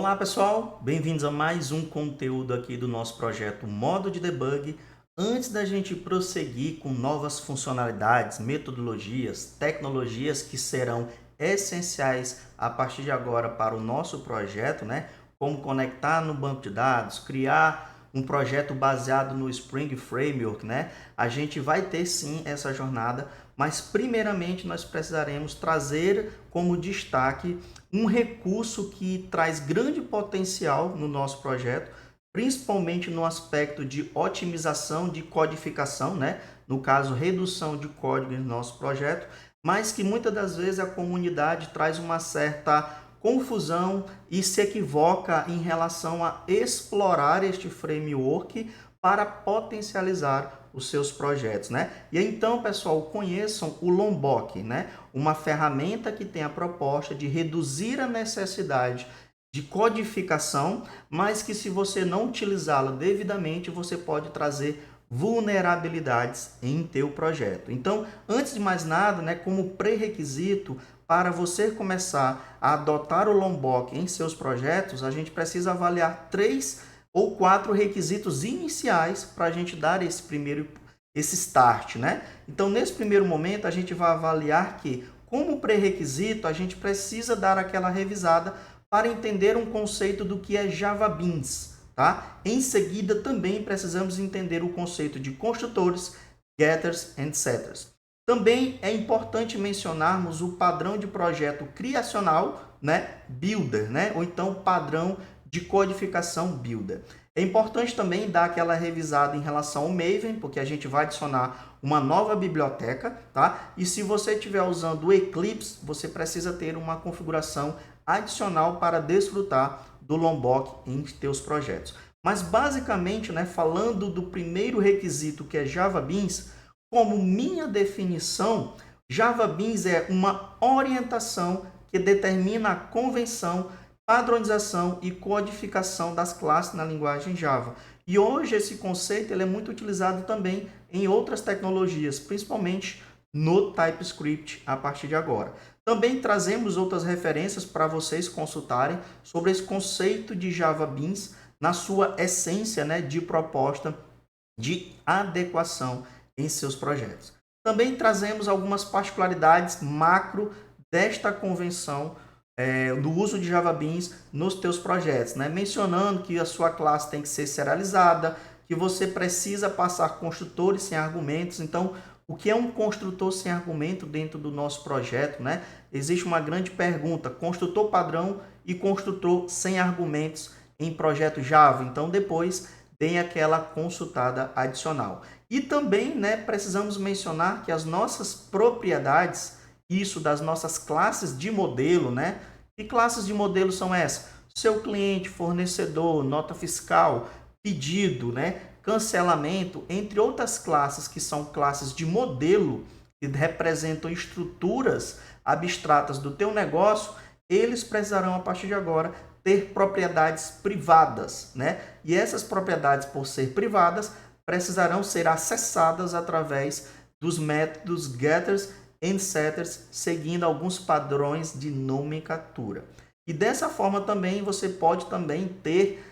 Olá pessoal, bem-vindos a mais um conteúdo aqui do nosso projeto Modo de Debug. Antes da gente prosseguir com novas funcionalidades, metodologias, tecnologias que serão essenciais a partir de agora para o nosso projeto, né? Como conectar no banco de dados, criar um projeto baseado no Spring Framework, né? A gente vai ter sim essa jornada, mas primeiramente nós precisaremos trazer como destaque um recurso que traz grande potencial no nosso projeto, principalmente no aspecto de otimização de codificação, né? No caso, redução de código no nosso projeto, mas que muitas das vezes a comunidade traz uma certa confusão e se equivoca em relação a explorar este framework para potencializar os seus projetos, né? E então, pessoal, conheçam o Lombok, né? Uma ferramenta que tem a proposta de reduzir a necessidade de codificação, mas que se você não utilizá-la devidamente, você pode trazer vulnerabilidades em teu projeto. Então, antes de mais nada, né, como pré-requisito para você começar a adotar o Lombok em seus projetos, a gente precisa avaliar 3 ou 4 requisitos iniciais para a gente dar esse start, né? Então, nesse primeiro momento, a gente vai avaliar que, como pré-requisito, a gente precisa dar aquela revisada para entender um conceito do que é Java Beans, tá? Em seguida, também precisamos entender o conceito de construtores, getters e setters. Também é importante mencionarmos o padrão de projeto criacional, né? Builder, né? Ou então padrão de codificação Builder. É importante também dar aquela revisada em relação ao Maven, porque a gente vai adicionar uma nova biblioteca, tá? E se você estiver usando o Eclipse, você precisa ter uma configuração adicional para desfrutar do Lombok em teus projetos. Mas basicamente, né, falando do primeiro requisito, que é Java Beans, como minha definição, Java Beans é uma orientação que determina a convenção, padronização e codificação das classes na linguagem Java. E hoje esse conceito ele é muito utilizado também em outras tecnologias, principalmente no TypeScript a partir de agora. Também trazemos outras referências para vocês consultarem sobre esse conceito de Java Beans na sua essência, né, de proposta de adequação em seus projetos. Também trazemos algumas particularidades macro desta convenção do uso de Java Beans nos teus projetos, né? Mencionando que a sua classe tem que ser serializada, que você precisa passar construtores sem argumentos. Então, o que é um construtor sem argumento dentro do nosso projeto, né? Existe uma grande pergunta: construtor padrão e construtor sem argumentos em projeto Java. Então, depois tem aquela consultada adicional. E também, né, precisamos mencionar que as nossas propriedades, isso das nossas classes de modelo, né? Que classes de modelo são essas? Seu cliente, fornecedor, nota fiscal, pedido, né? Cancelamento, entre outras classes que são classes de modelo, que representam estruturas abstratas do teu negócio, eles precisarão, a partir de agora, ter propriedades privadas, né? E essas propriedades, por ser privadas, precisarão ser acessadas através dos métodos getters e setters, seguindo alguns padrões de nomenclatura. E dessa forma também você pode também ter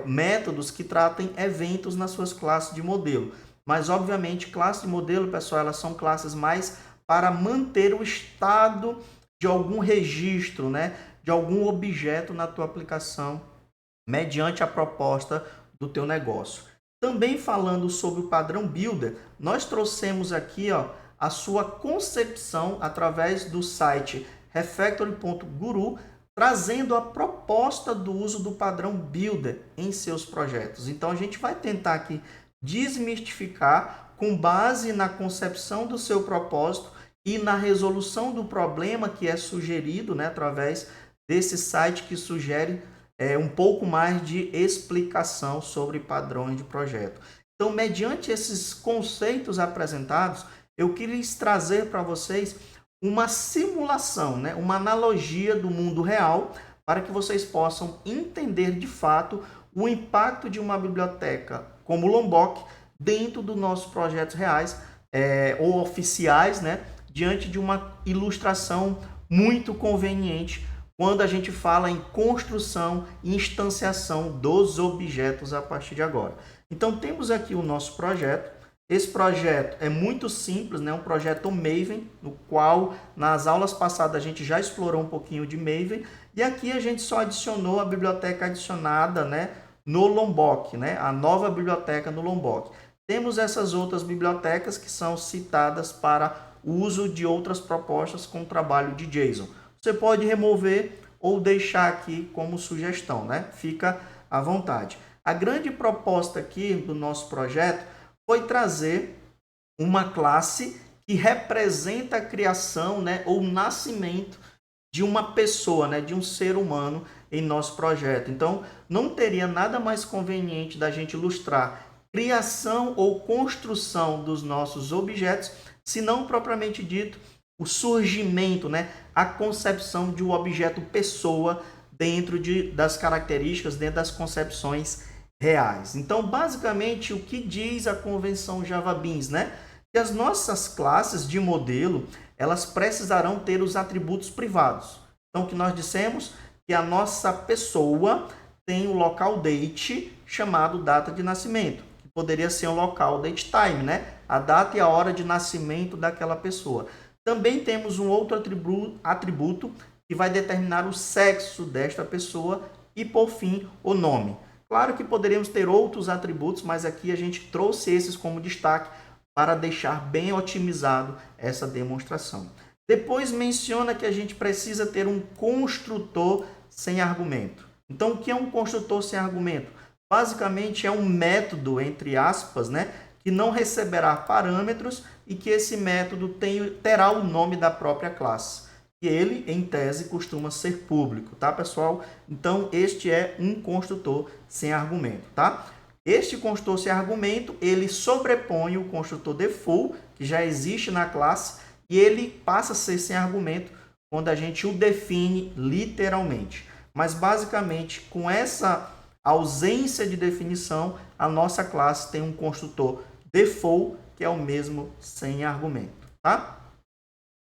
métodos que tratem eventos nas suas classes de modelo. Mas, obviamente, classes de modelo, pessoal, elas são classes mais para manter o estado de algum registro, né? De algum objeto na tua aplicação, mediante a proposta do teu negócio. Também falando sobre o padrão Builder, nós trouxemos aqui a sua concepção através do site refactory.guru, trazendo a proposta do uso do padrão Builder em seus projetos. Então, a gente vai tentar aqui desmistificar com base na concepção do seu propósito e na resolução do problema que é sugerido, né, através desse site que sugere um pouco mais de explicação sobre padrões de projeto. Então, mediante esses conceitos apresentados, eu queria trazer para vocês uma simulação, né? Uma analogia do mundo real, para que vocês possam entender de fato o impacto de uma biblioteca como o Lombok dentro dos nossos projetos reais ou oficiais, né? Diante de uma ilustração muito conveniente quando a gente fala em construção e instanciação dos objetos a partir de agora. Então, temos aqui o nosso projeto. Esse projeto é muito simples, né? Um projeto Maven, no qual nas aulas passadas a gente já explorou um pouquinho de Maven. E aqui a gente só adicionou a biblioteca adicionada, né, no Lombok, né? A nova biblioteca no Lombok. Temos essas outras bibliotecas que são citadas para o uso de outras propostas com o trabalho de JSON. Você pode remover ou deixar aqui como sugestão, né? Fica à vontade. A grande proposta aqui do nosso projeto foi trazer uma classe que representa a criação, né, ou o nascimento de uma pessoa, né, de um ser humano em nosso projeto. Então, não teria nada mais conveniente da gente ilustrar criação ou construção dos nossos objetos, se não propriamente dito o surgimento, né, a concepção de um objeto pessoa dentro das características, dentro das concepções reais. Então, basicamente, o que diz a convenção Java Beans, né? Que as nossas classes de modelo, elas precisarão ter os atributos privados. Então, o que nós dissemos? Que a nossa pessoa tem o local date chamado data de nascimento, que poderia ser um local date time, né? A data e a hora de nascimento daquela pessoa. Também temos um outro atributo que vai determinar o sexo desta pessoa e, por fim, o nome. Claro que poderíamos ter outros atributos, mas aqui a gente trouxe esses como destaque para deixar bem otimizado essa demonstração. Depois menciona que a gente precisa ter um construtor sem argumento. Então, o que é um construtor sem argumento? Basicamente é um método, entre aspas, né, que não receberá parâmetros e que esse método terá o nome da própria classe. E ele, em tese, costuma ser público, tá, pessoal? Então, este é um construtor sem argumento, tá? Este construtor sem argumento, ele sobrepõe o construtor default, que já existe na classe, e ele passa a ser sem argumento quando a gente o define literalmente. Mas, basicamente, com essa ausência de definição, a nossa classe tem um construtor default, que é o mesmo sem argumento, tá?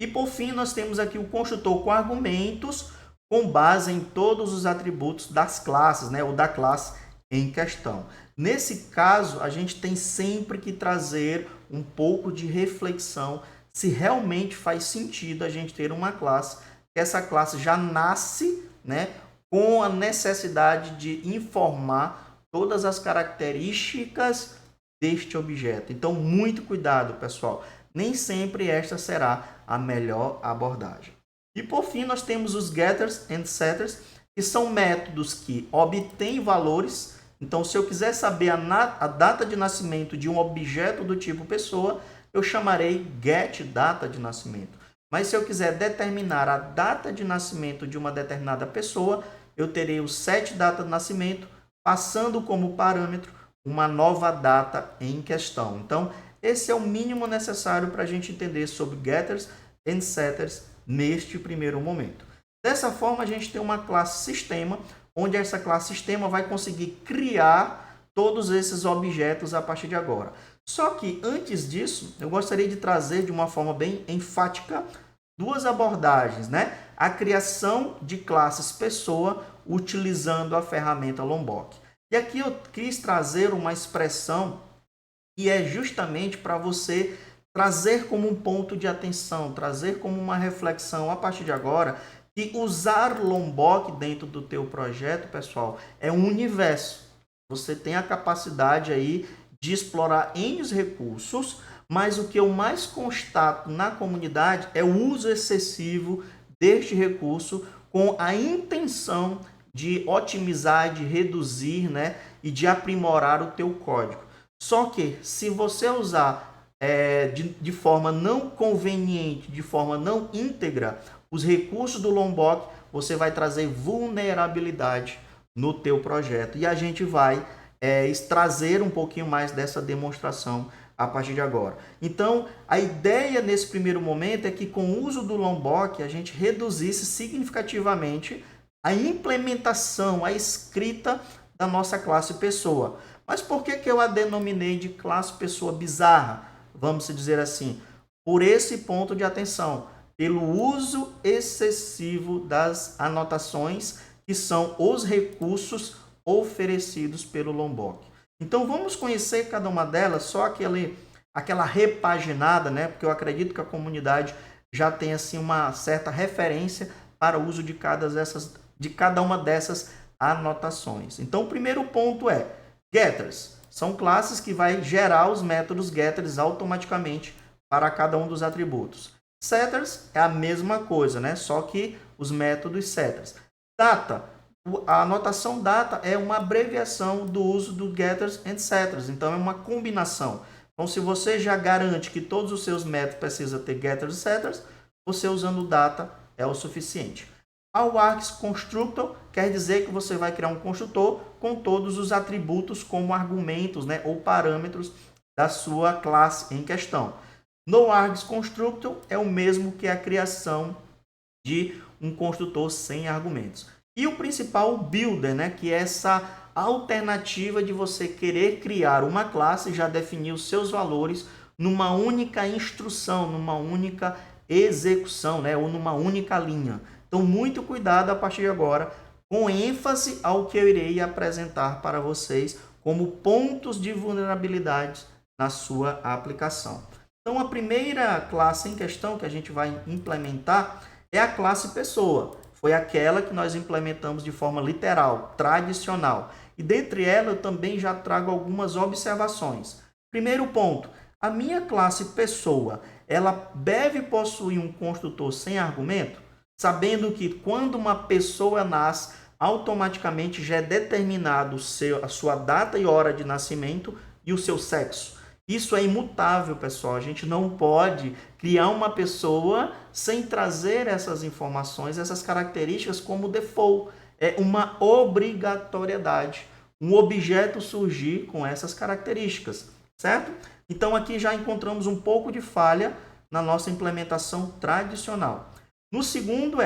E por fim, nós temos aqui o construtor com argumentos com base em todos os atributos das classes, né, ou da classe em questão. Nesse caso, a gente tem sempre que trazer um pouco de reflexão se realmente faz sentido a gente ter uma classe, que essa classe já nasce, né, com a necessidade de informar todas as características deste objeto. Então, muito cuidado, pessoal. Nem sempre esta será a melhor abordagem. E por fim, nós temos os getters and setters, que são métodos que obtêm valores. Então, se eu quiser saber a data de nascimento de um objeto do tipo pessoa, eu chamarei getData de nascimento. Mas se eu quiser determinar a data de nascimento de uma determinada pessoa, eu terei o setData de nascimento, passando como parâmetro uma nova data em questão. Então, esse é o mínimo necessário para a gente entender sobre getters and setters neste primeiro momento. Dessa forma, a gente tem uma classe sistema, onde essa classe sistema vai conseguir criar todos esses objetos a partir de agora. Só que, antes disso, eu gostaria de trazer de uma forma bem enfática duas abordagens, né? A criação de classes pessoa utilizando a ferramenta Lombok. E aqui eu quis trazer uma expressão que é justamente para você trazer como um ponto de atenção, trazer como uma reflexão a partir de agora, que usar Lombok dentro do teu projeto, pessoal, é um universo. Você tem a capacidade aí de explorar N recursos, mas o que eu mais constato na comunidade é o uso excessivo deste recurso com a intenção de otimizar, de reduzir, né, e de aprimorar o teu código. Só que se você usar de forma não conveniente, de forma não íntegra, os recursos do Lombok, você vai trazer vulnerabilidade no teu projeto. E a gente vai trazer um pouquinho mais dessa demonstração a partir de agora. Então, a ideia nesse primeiro momento é que com o uso do Lombok, a gente reduzisse significativamente a implementação, a escrita da nossa classe pessoa. Mas por que eu a denominei de classe pessoa bizarra? Vamos dizer assim, por esse ponto de atenção. pelo uso excessivo das anotações, que são os recursos oferecidos pelo Lombok. Então vamos conhecer cada uma delas, só aquela repaginada, né? Porque eu acredito que a comunidade já tem assim uma certa referência para o uso de cada uma dessas anotações. Então o primeiro ponto é getters. São classes que vai gerar os métodos getters automaticamente para cada um dos atributos. Setters é a mesma coisa, né? Só que os métodos setters. Data. A anotação data é uma abreviação do uso do getters and setters. Então, é uma combinação. Então, se você já garante que todos os seus métodos precisam ter getters e setters, você usando data é o suficiente. Ao args constructor quer dizer que você vai criar um construtor com todos os atributos como argumentos, né, ou parâmetros da sua classe em questão. No args constructor é o mesmo que a criação de um construtor sem argumentos. E o principal, o builder, né, que é essa alternativa de você querer criar uma classe e já definir os seus valores numa única instrução, numa única execução, né, ou numa única linha. Então, muito cuidado a partir de agora, com ênfase ao que eu irei apresentar para vocês como pontos de vulnerabilidade na sua aplicação. Então, a primeira classe em questão que a gente vai implementar é a classe pessoa. Foi aquela que nós implementamos de forma literal, tradicional. E dentre elas, eu também já trago algumas observações. Primeiro ponto, a minha classe pessoa, ela deve possuir um construtor sem argumento? Sabendo que quando uma pessoa nasce, automaticamente já é determinado a sua data e hora de nascimento e o seu sexo. Isso é imutável, pessoal. A gente não pode criar uma pessoa sem trazer essas informações, essas características como default. É uma obrigatoriedade. Um objeto surgir com essas características, certo? Então, aqui já encontramos um pouco de falha na nossa implementação tradicional. No segundo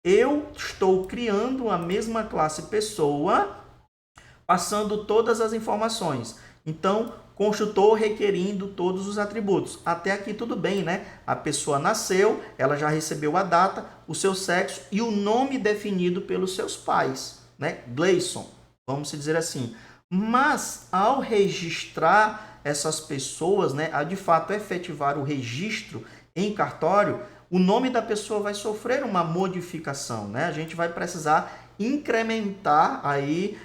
eu estou criando a mesma classe pessoa, passando todas as informações. Então, construtor requerindo todos os atributos. Até aqui tudo bem, né? A pessoa nasceu, ela já recebeu a data, o seu sexo e o nome definido pelos seus pais, né? Gleison, vamos dizer assim. Mas, ao registrar essas pessoas, né, a de fato efetivar o registro em cartório, o nome da pessoa vai sofrer uma modificação, né? A gente vai precisar incrementar aí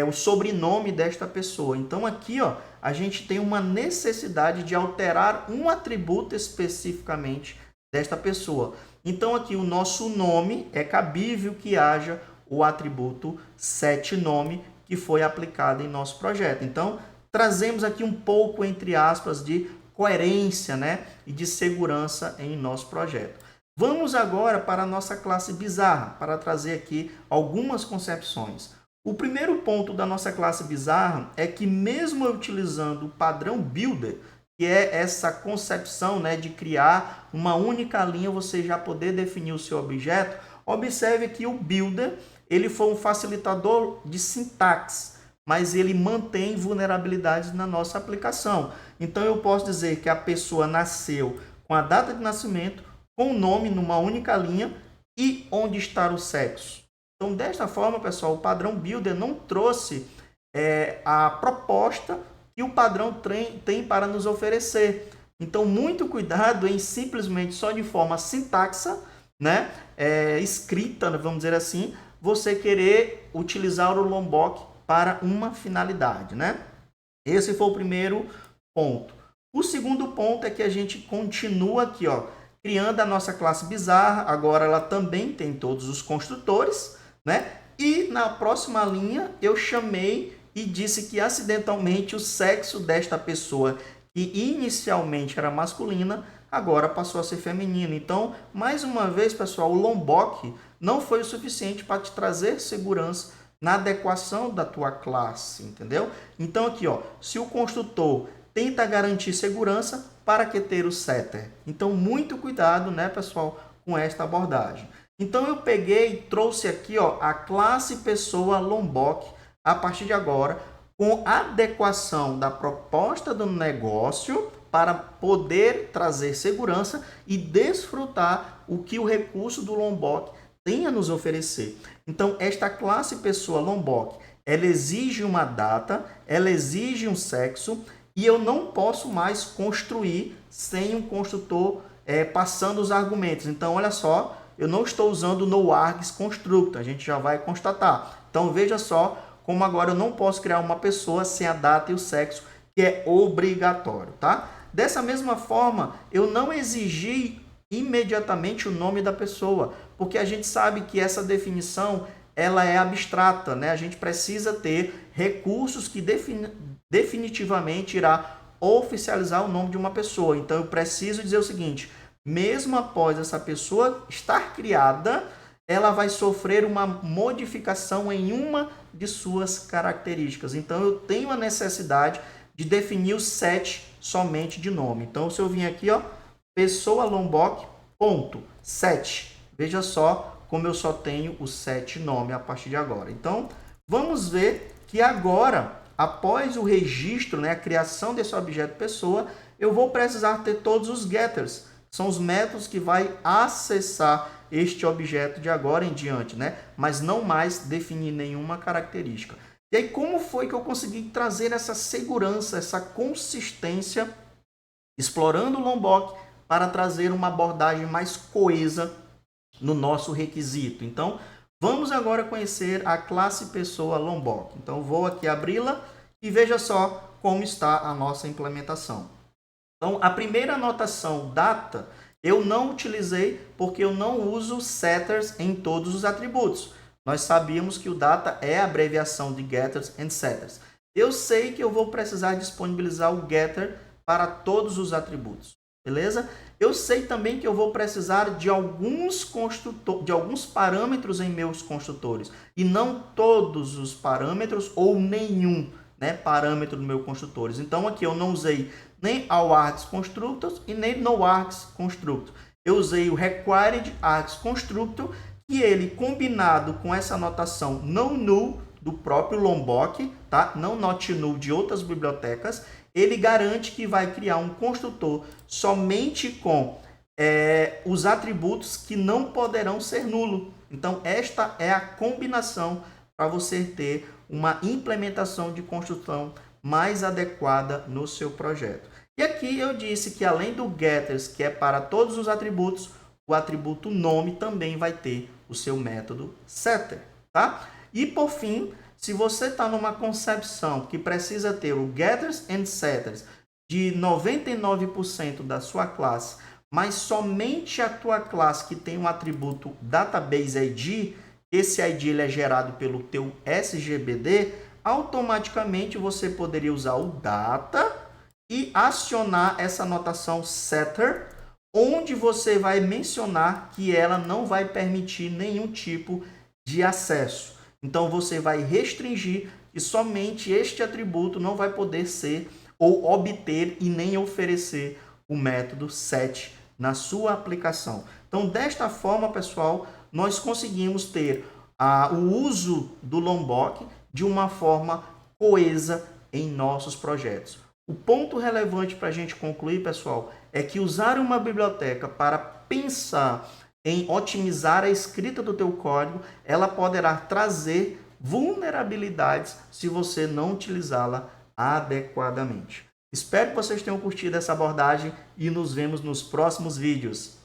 o sobrenome desta pessoa. Então, aqui, ó, a gente tem uma necessidade de alterar um atributo especificamente desta pessoa. Então, aqui o nosso nome é cabível que haja o atributo setNome que foi aplicado em nosso projeto. Então, trazemos aqui um pouco, entre aspas, de coerência, né, e de segurança em nosso projeto. Vamos agora para a nossa classe bizarra, para trazer aqui algumas concepções. O primeiro ponto da nossa classe bizarra é que mesmo utilizando o padrão builder, que é essa concepção, né, de criar uma única linha, você já poder definir o seu objeto, observe que o builder ele foi um facilitador de sintaxe, mas ele mantém vulnerabilidades na nossa aplicação. Então, eu posso dizer que a pessoa nasceu com a data de nascimento, com o nome numa única linha e onde está o sexo. Então, desta forma, pessoal, o padrão Builder não trouxe a proposta que o padrão tem para nos oferecer. Então, muito cuidado em simplesmente só de forma sintaxa, né, escrita, vamos dizer assim, você querer utilizar o Lombok para uma finalidade, né? Esse foi o primeiro ponto. O segundo ponto é que a gente continua aqui, ó, criando a nossa classe bizarra. Agora ela também tem todos os construtores, né? E na próxima linha eu chamei e disse que acidentalmente o sexo desta pessoa, que inicialmente era masculina, agora passou a ser feminino. Então, mais uma vez, pessoal, o Lombok não foi o suficiente para te trazer segurança na adequação da tua classe, entendeu? Então, aqui, ó, se o construtor tenta garantir segurança, para que ter o setter? Então, muito cuidado, né, pessoal, com esta abordagem. Então, eu peguei e trouxe aqui, ó, a classe pessoa Lombok, a partir de agora, com adequação da proposta do negócio para poder trazer segurança e desfrutar o que o recurso do Lombok tem a nos oferecer. Então, esta classe pessoa Lombok, ela exige uma data, ela exige um sexo, e eu não posso mais construir sem um construtor passando os argumentos. Então, olha só, eu não estou usando o noargs constructor, a gente já vai constatar. Então, veja só como agora eu não posso criar uma pessoa sem a data e o sexo, que é obrigatório, tá? Dessa mesma forma, eu não exigi imediatamente o nome da pessoa, porque a gente sabe que essa definição ela é abstrata, né? A gente precisa ter recursos que definitivamente irá oficializar o nome de uma pessoa. Então, eu preciso dizer o seguinte, mesmo após essa pessoa estar criada, ela vai sofrer uma modificação em uma de suas características. Então, eu tenho a necessidade de definir o set somente de nome. Então, se eu vim aqui, ó, pessoa Lombok, ponto, set. Veja só como eu só tenho o set nome a partir de agora. Então, vamos ver que agora, após o registro, né, a criação desse objeto pessoa, eu vou precisar ter todos os getters. São os métodos que vai acessar este objeto de agora em diante, né? Mas não mais definir nenhuma característica. E aí, como foi que eu consegui trazer essa segurança, essa consistência, explorando o Lombok para trazer uma abordagem mais coesa no nosso requisito? Então, vamos agora conhecer a classe pessoa Lombok. Então, vou aqui abri-la e veja só como está a nossa implementação. Então, a primeira anotação, data, eu não utilizei porque eu não uso setters em todos os atributos. Nós sabíamos que o data é a abreviação de getters and setters. Eu sei que eu vou precisar disponibilizar o getter para todos os atributos, beleza? Eu sei também que eu vou precisar de alguns parâmetros em meus construtores e não todos os parâmetros ou nenhum, né, parâmetro do meu construtores. Então, aqui eu não usei nem all-args constructors e nem no-args constructor. Eu usei o required args constructor e ele, combinado com essa anotação não null do próprio Lombok, tá? Não not null de outras bibliotecas, ele garante que vai criar um construtor somente com os atributos que não poderão ser nulo. Então, esta é a combinação para você ter uma implementação de construção mais adequada no seu projeto. E aqui eu disse que além do getters, que é para todos os atributos, o atributo nome também vai ter o seu método setter, tá? E por fim, se você está numa concepção que precisa ter o getters and setters de 99% da sua classe, mas somente a tua classe que tem um atributo database ID, esse ID ele é gerado pelo teu SGBD, automaticamente você poderia usar o data e acionar essa anotação setter, onde você vai mencionar que ela não vai permitir nenhum tipo de acesso. Então, você vai restringir que somente este atributo não vai poder ser ou obter e nem oferecer o método set na sua aplicação. Então, desta forma, pessoal, nós conseguimos ter o uso do Lombok de uma forma coesa em nossos projetos. O ponto relevante para a gente concluir, pessoal, é que usar uma biblioteca para pensar em otimizar a escrita do teu código, ela poderá trazer vulnerabilidades se você não utilizá-la adequadamente. Espero que vocês tenham curtido essa abordagem e nos vemos nos próximos vídeos.